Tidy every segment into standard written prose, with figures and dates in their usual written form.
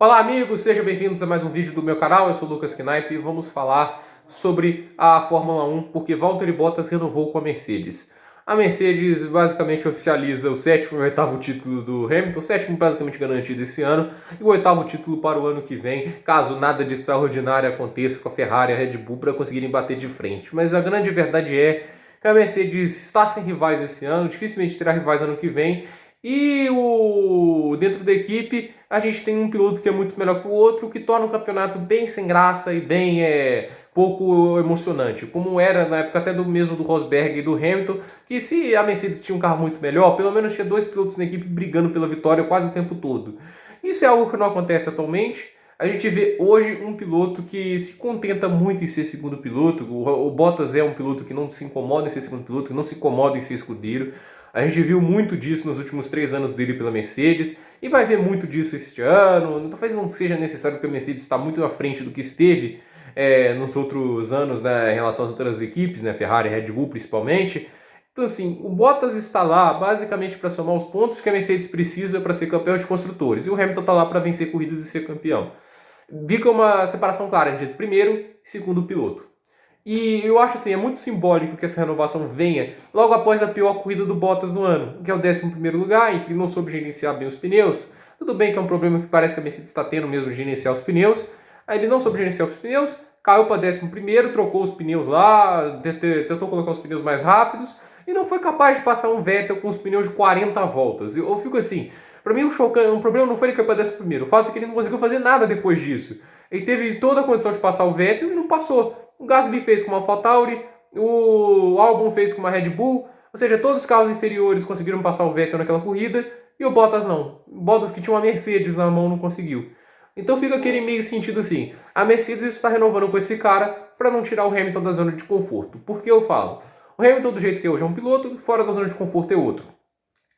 Olá amigos, sejam bem-vindos a mais um vídeo do meu canal, eu sou o Lucas Knaip e vamos falar sobre a Fórmula 1, porque Valtteri Bottas renovou com a Mercedes. A Mercedes basicamente oficializa o sétimo e oitavo título do Hamilton, o sétimo basicamente garantido esse ano, e o oitavo título para o ano que vem, caso nada de extraordinário aconteça com a Ferrari e a Red Bull para conseguirem bater de frente. Mas a grande verdade é que a Mercedes está sem rivais esse ano, dificilmente terá rivais ano que vem, e dentro da equipe a gente tem um piloto que é muito melhor que o outro, o que torna o campeonato bem sem graça e bem pouco emocionante, como era na época até do mesmo do Rosberg e do Hamilton, que se a Mercedes tinha um carro muito melhor, pelo menos tinha dois pilotos na equipe brigando pela vitória quase o tempo todo. Isso é algo que não acontece atualmente. A gente vê hoje um piloto que se contenta muito em ser segundo piloto. O Bottas é um piloto que não se incomoda em ser segundo piloto, que não se incomoda em ser escudeiro. A gente viu muito disso nos últimos 3 anos dele pela Mercedes e vai ver muito disso este ano. Talvez não seja necessário, porque a Mercedes está muito à frente do que esteve nos outros anos, né, em relação às outras equipes, né, Ferrari e Red Bull principalmente. Então assim, o Bottas está lá basicamente para somar os pontos que a Mercedes precisa para ser campeão de construtores, e o Hamilton está lá para vencer corridas e ser campeão. Fica uma separação clara entre primeiro e segundo piloto. E eu acho assim, é muito simbólico que essa renovação venha logo após a pior corrida do Bottas no ano, que é o 11º lugar, em que ele não soube gerenciar bem os pneus. Tudo bem que é um problema que parece que a Mercedes está tendo mesmo de gerenciar os pneus. Aí ele não soube gerenciar os pneus, caiu para 11º, trocou os pneus lá, tentou colocar os pneus mais rápidos e não foi capaz de passar um Vettel com os pneus de 40 voltas. Eu fico assim, para mim o problema não foi ele cair para 11º, o fato é que ele não conseguiu fazer nada depois disso. Ele teve toda a condição de passar o Vettel e não passou. O Gasly fez com uma AlphaTauri, o Albon fez com uma Red Bull, ou seja, todos os carros inferiores conseguiram passar o Vettel naquela corrida e o Bottas não. O Bottas, que tinha uma Mercedes na mão, não conseguiu. Então fica aquele meio sentido assim, a Mercedes está renovando com esse cara para não tirar o Hamilton da zona de conforto. Por que eu falo? O Hamilton do jeito que é hoje é um piloto, fora da zona de conforto é outro.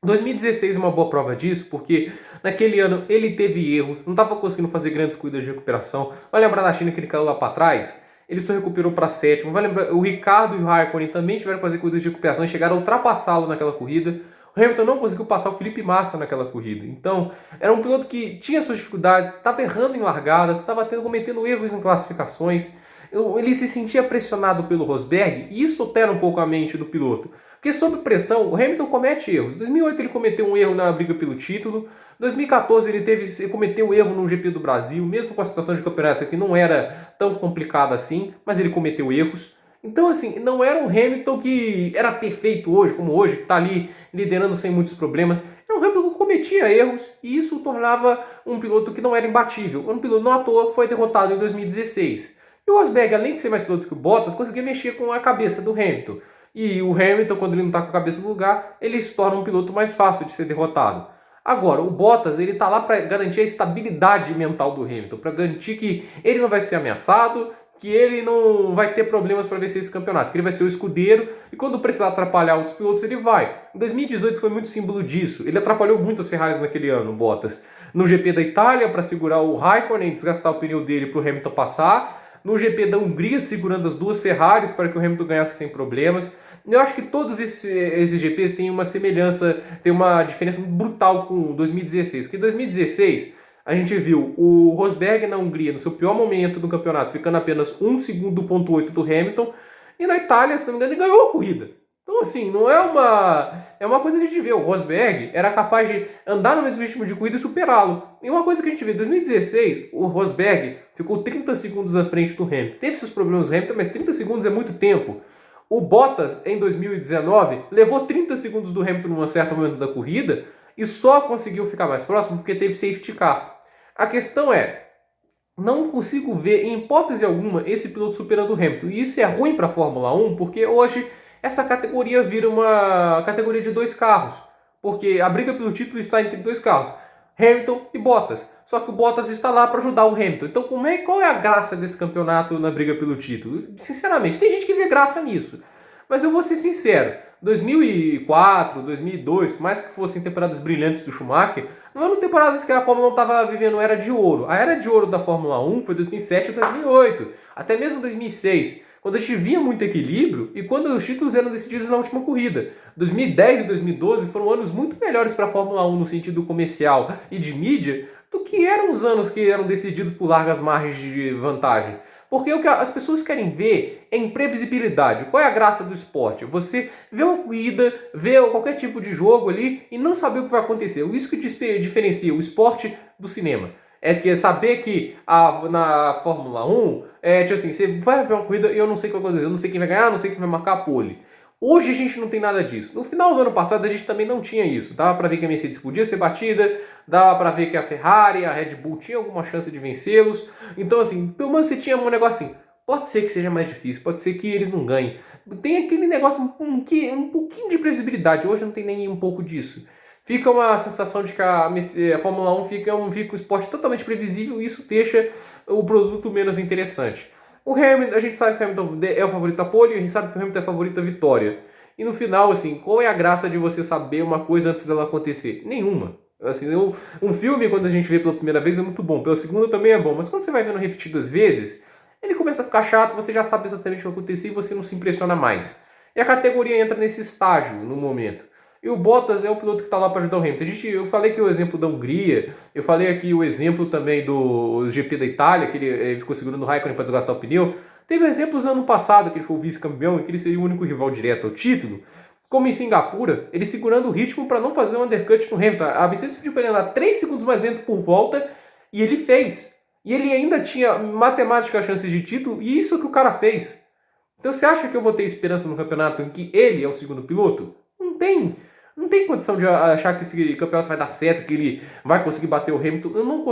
2016 é uma boa prova disso, porque naquele ano ele teve erros, não estava conseguindo fazer grandes corridas de recuperação. Vai lembrar da China que ele caiu lá para trás? Ele só recuperou para sétimo. Vai lembrar, o Ricardo e o Raikkonen também tiveram que fazer corridas de recuperação e chegaram a ultrapassá-lo naquela corrida. O Hamilton não conseguiu passar o Felipe Massa naquela corrida. Então, era um piloto que tinha suas dificuldades, estava errando em largadas, estava cometendo erros em classificações. Ele se sentia pressionado pelo Rosberg e isso altera um pouco a mente do piloto. Porque sob pressão, o Hamilton comete erros. Em 2008 ele cometeu um erro na briga pelo título. Em 2014 ele cometeu um erro no GP do Brasil, mesmo com a situação de campeonato que não era tão complicada assim, mas ele cometeu erros. Então assim, não era um Hamilton que era perfeito hoje, como hoje, que está ali liderando sem muitos problemas. Era um Hamilton que cometia erros e isso o tornava um piloto que não era imbatível. Um piloto não à toa foi derrotado em 2016. E o Rosberg, além de ser mais piloto que o Bottas, conseguia mexer com a cabeça do Hamilton. E o Hamilton, quando ele não está com a cabeça no lugar, ele se torna um piloto mais fácil de ser derrotado. Agora, o Bottas, ele está lá para garantir a estabilidade mental do Hamilton, para garantir que ele não vai ser ameaçado, que ele não vai ter problemas para vencer esse campeonato, que ele vai ser o escudeiro e quando precisar atrapalhar outros pilotos, ele vai. Em 2018 foi muito símbolo disso. Ele atrapalhou muito as Ferraris naquele ano, o Bottas. No GP da Itália, para segurar o Raikkonen, desgastar o pneu dele para o Hamilton passar. No GP da Hungria, segurando as duas Ferraris para que o Hamilton ganhasse sem problemas. Eu acho que todos esses GPs têm uma semelhança, tem uma diferença brutal com 2016. Porque em 2016 a gente viu o Rosberg na Hungria, no seu pior momento do campeonato, ficando apenas 1 segundo do ponto 8 do Hamilton. E na Itália, se não me engano, ele ganhou a corrida. Então assim, não é uma... É uma coisa que a gente vê. O Rosberg era capaz de andar no mesmo ritmo de corrida e superá-lo. E uma coisa que a gente vê, em 2016, o Rosberg ficou 30 segundos à frente do Hamilton. Teve seus problemas no Hamilton, mas 30 segundos é muito tempo. O Bottas, em 2019, levou 30 segundos do Hamilton num certo momento da corrida e só conseguiu ficar mais próximo porque teve safety car. A questão é, não consigo ver, em hipótese alguma, esse piloto superando o Hamilton. E isso é ruim para a Fórmula 1, porque hoje essa categoria vira uma categoria de dois carros. Porque a briga pelo título está entre dois carros, Hamilton e Bottas. Só que o Bottas está lá para ajudar o Hamilton. Então qual é a graça desse campeonato na briga pelo título? Sinceramente, tem gente que vê graça nisso. Mas eu vou ser sincero, 2004, 2002, por mais que fossem temporadas brilhantes do Schumacher, não eram temporadas que a Fórmula 1 estava vivendo era de ouro. A era de ouro da Fórmula 1 foi 2007 e 2008, até mesmo 2006, quando a gente via muito equilíbrio e quando os títulos eram decididos na última corrida. 2010 e 2012 foram anos muito melhores para a Fórmula 1 no sentido comercial e de mídia do que eram os anos que eram decididos por largas margens de vantagem. Porque o que as pessoas querem ver é imprevisibilidade. Qual é a graça do esporte? Você vê uma corrida, vê qualquer tipo de jogo ali e não saber o que vai acontecer. Isso que diferencia o esporte do cinema. É que saber que na Fórmula 1, tipo assim, você vai ver uma corrida e eu não sei o que vai acontecer, eu não sei quem vai ganhar, eu não sei quem vai marcar a pole. Hoje a gente não tem nada disso. No final do ano passado a gente também não tinha isso. Dava pra ver que a Mercedes podia ser batida, dava pra ver que a Ferrari, a Red Bull tinha alguma chance de vencê-los. Então assim, pelo menos você tinha um negócio assim. Pode ser que seja mais difícil, pode ser que eles não ganhem. Tem aquele negócio um pouquinho de previsibilidade. Hoje não tem nem um pouco disso. Fica uma sensação de que a Fórmula 1 fica um esporte totalmente previsível e isso deixa o produto menos interessante. O Hamilton, a gente sabe que o Hamilton é o favorito da pole, a gente sabe que o Hamilton é o favorito da vitória. E no final, assim, qual é a graça de você saber uma coisa antes dela acontecer? Nenhuma. Assim, um filme, quando a gente vê pela primeira vez, é muito bom. Pela segunda também é bom. Mas quando você vai vendo repetidas vezes, ele começa a ficar chato, você já sabe exatamente o que vai acontecer e você não se impressiona mais. E a categoria entra nesse estágio no momento. E o Bottas é o piloto que está lá para ajudar o Hamilton. Eu falei que o exemplo da Hungria, eu falei aqui o exemplo também do GP da Itália, que ele ficou segurando o Raikkonen para desgastar o pneu. Teve exemplos no ano passado, que ele foi o vice-campeão e que ele seria o único rival direto ao título, como em Singapura, ele segurando o ritmo para não fazer um undercut no Hamilton. A Mercedes pediu para ele andar 3 segundos mais lento por volta e ele fez. E ele ainda tinha matemática chances de título e isso que o cara fez. Então você acha que eu vou ter esperança no campeonato em que ele é o segundo piloto? Não tem. Não tem condição de achar que esse campeonato vai dar certo, que ele vai conseguir bater o Hamilton.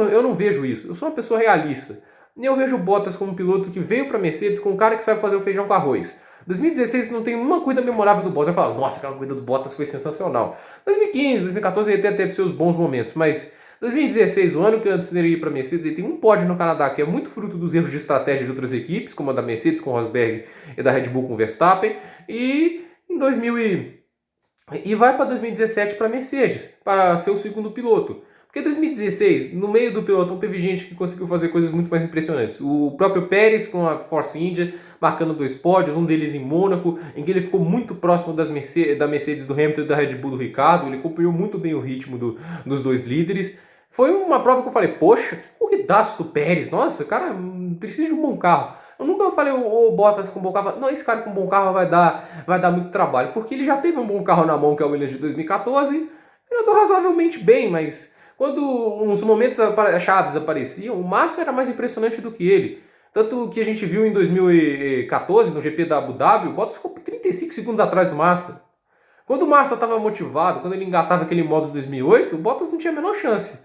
Eu não vejo isso. Eu sou uma pessoa realista. Eu vejo o Bottas como um piloto que veio para a Mercedes com um cara que sabe fazer o feijão com arroz. 2016 não tem uma corrida memorável do Bottas. Vai falar, nossa, aquela corrida do Bottas foi sensacional. 2015, 2014 ele até teve seus bons momentos, mas 2016, o ano que antes dele ir para a Mercedes, ele tem um pódio no Canadá que é muito fruto dos erros de estratégia de outras equipes, como a da Mercedes com Rosberg e da Red Bull com Verstappen. E em 2000 e vai para 2017 para a Mercedes, para ser o segundo piloto. Porque 2016, no meio do pelotão, teve gente que conseguiu fazer coisas muito mais impressionantes. O próprio Pérez com a Force India, marcando 2 pódios, um deles em Mônaco, em que ele ficou muito próximo da Mercedes do Hamilton e da Red Bull do Ricardo. Ele acompanhou muito bem o ritmo dos dois líderes. Foi uma prova que eu falei, poxa, que corridaço do Pérez. Nossa, cara, precisa de um bom carro. Eu nunca falei o Bottas com um bom carro. Não, esse cara com um bom carro vai dar muito trabalho. Porque ele já teve um bom carro na mão, que é o Williams de 2014. Ele andou razoavelmente bem, mas quando uns momentos chaves apareciam, o Massa era mais impressionante do que ele. Tanto que a gente viu em 2014, no GP da Abu Dhabi, o Bottas ficou 35 segundos atrás do Massa. Quando o Massa estava motivado, quando ele engatava aquele modo de 2008, o Bottas não tinha a menor chance.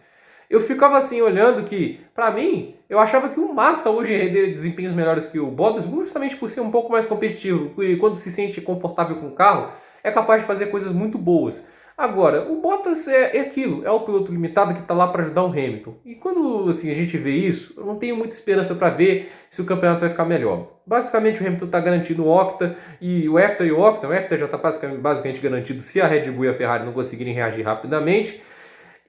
Eu ficava assim olhando que, pra mim, eu achava que o Massa hoje renderia desempenhos melhores que o Bottas, justamente por ser um pouco mais competitivo. E quando se sente confortável com o carro, é capaz de fazer coisas muito boas. Agora, o Bottas é aquilo, é o piloto limitado que está lá para ajudar o Hamilton. E quando assim, a gente vê isso, eu não tenho muita esperança para ver se o campeonato vai ficar melhor. Basicamente o Hamilton está garantido no Octa, e o Hector já está basicamente garantido se a Red Bull e a Ferrari não conseguirem reagir rapidamente.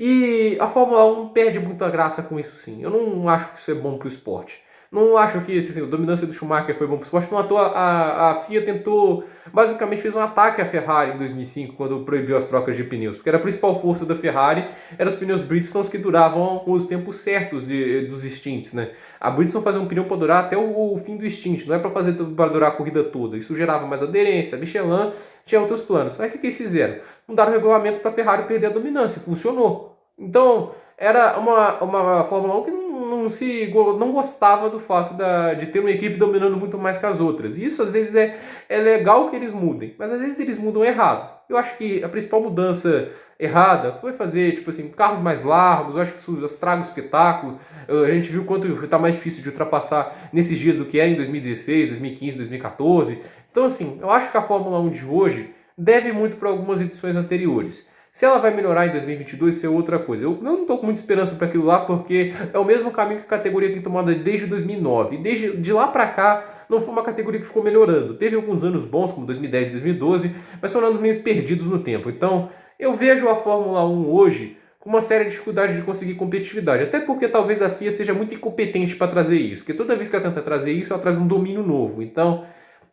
E a Fórmula 1 perde muita graça com isso sim. Eu não acho que isso é bom para o esporte. Não acho que assim, a dominância do Schumacher foi bom para o esporte. Não à toa, a FIA tentou, basicamente fez um ataque à Ferrari em 2005, quando proibiu as trocas de pneus. Porque era a principal força da Ferrari, eram os pneus Bridgestone que duravam os tempos certos dos stints. Né? A Bridgestone fazia um pneu para durar até o fim do stint, não é para durar a corrida toda. Isso gerava mais aderência. A Michelin tinha outros planos. Aí o que eles fizeram? Mudaram o regulamento para a Ferrari perder a dominância. Funcionou. Então, era uma Fórmula 1 que não gostava do fato de ter uma equipe dominando muito mais que as outras. E isso, às vezes, é legal que eles mudem, mas às vezes eles mudam errado. Eu acho que a principal mudança errada foi fazer, tipo assim, carros mais largos. Eu acho que isso estraga o espetáculo. A gente viu quanto está mais difícil de ultrapassar nesses dias do que era em 2016, 2015, 2014. Então, assim, eu acho que a Fórmula 1 de hoje deve muito para algumas edições anteriores. Se ela vai melhorar em 2022, isso é outra coisa. Eu não estou com muita esperança para aquilo lá, porque é o mesmo caminho que a categoria tem tomado desde 2009. E de lá para cá, não foi uma categoria que ficou melhorando. Teve alguns anos bons, como 2010 e 2012, mas foram anos meio perdidos no tempo. Então, eu vejo a Fórmula 1 hoje com uma séria dificuldade de conseguir competitividade. Até porque talvez a FIA seja muito incompetente para trazer isso. Porque toda vez que ela tenta trazer isso, ela traz um domínio novo. Então,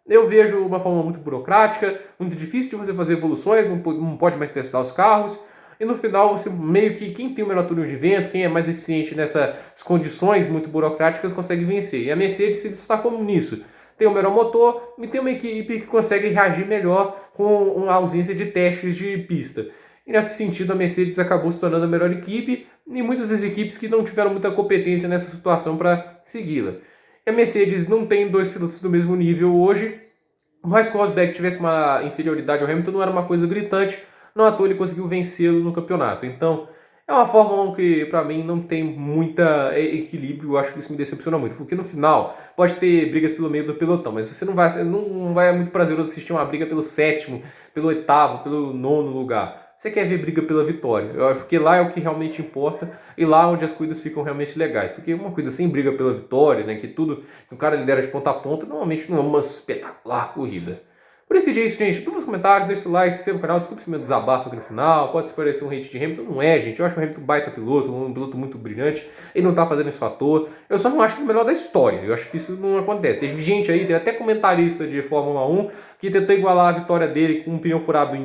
eu vejo uma forma muito burocrática, muito difícil de você fazer evoluções, não pode mais testar os carros. e no final você meio que quem tem o melhor túnel de vento, quem é mais eficiente nessas condições muito burocráticas consegue vencer. E a Mercedes se destacou nisso. Tem o melhor motor e tem uma equipe que consegue reagir melhor com a ausência de testes de pista. E nesse sentido a Mercedes acabou se tornando a melhor equipe e muitas das equipes que não tiveram muita competência nessa situação para segui-la. E a Mercedes não tem dois pilotos do mesmo nível hoje, mas se o Rosberg tivesse uma inferioridade ao Hamilton não era uma coisa gritante, não à toa ele conseguiu vencê-lo no campeonato. Então é uma Fórmula 1 que para mim não tem muita equilíbrio, eu acho que isso me decepciona muito, porque no final pode ter brigas pelo meio do pelotão, mas você não vai é muito prazeroso assistir uma briga pelo sétimo, pelo oitavo, pelo nono lugar. Você quer ver briga pela vitória, porque lá é o que realmente importa e lá onde as corridas ficam realmente legais. Porque uma corrida sem briga pela vitória, né, que tudo que o cara lidera de ponta a ponta, normalmente não é uma espetacular corrida. Por esse dia é isso, gente. Tudo nos comentários, deixa o like, se inscreva no canal, desculpe se meu desabafo aqui no final. Pode se parecer um hate de Hamilton, não é, gente. Eu acho o Hamilton um baita piloto, um piloto muito brilhante. Ele não tá fazendo isso à toa. Eu só não acho que é o melhor da história. Eu acho que isso não acontece. Teve gente aí, teve até comentarista de Fórmula 1 que tentou igualar a vitória dele com um pneu furado em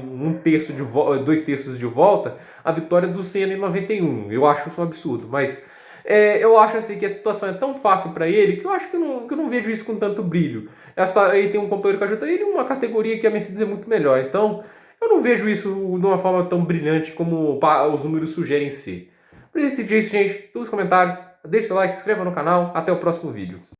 2 terços de volta, a vitória do Senna em 91. Eu acho isso um absurdo, mas eu acho assim que a situação é tão fácil para ele que eu acho que eu não vejo isso com tanto brilho. Aí tem um companheiro que ajuda ele uma categoria que a Mercedes é muito melhor. Então eu não vejo isso de uma forma tão brilhante como os números sugerem ser. Por isso, gente, todos os comentários, deixe seu like, se inscreva no canal. Até o próximo vídeo.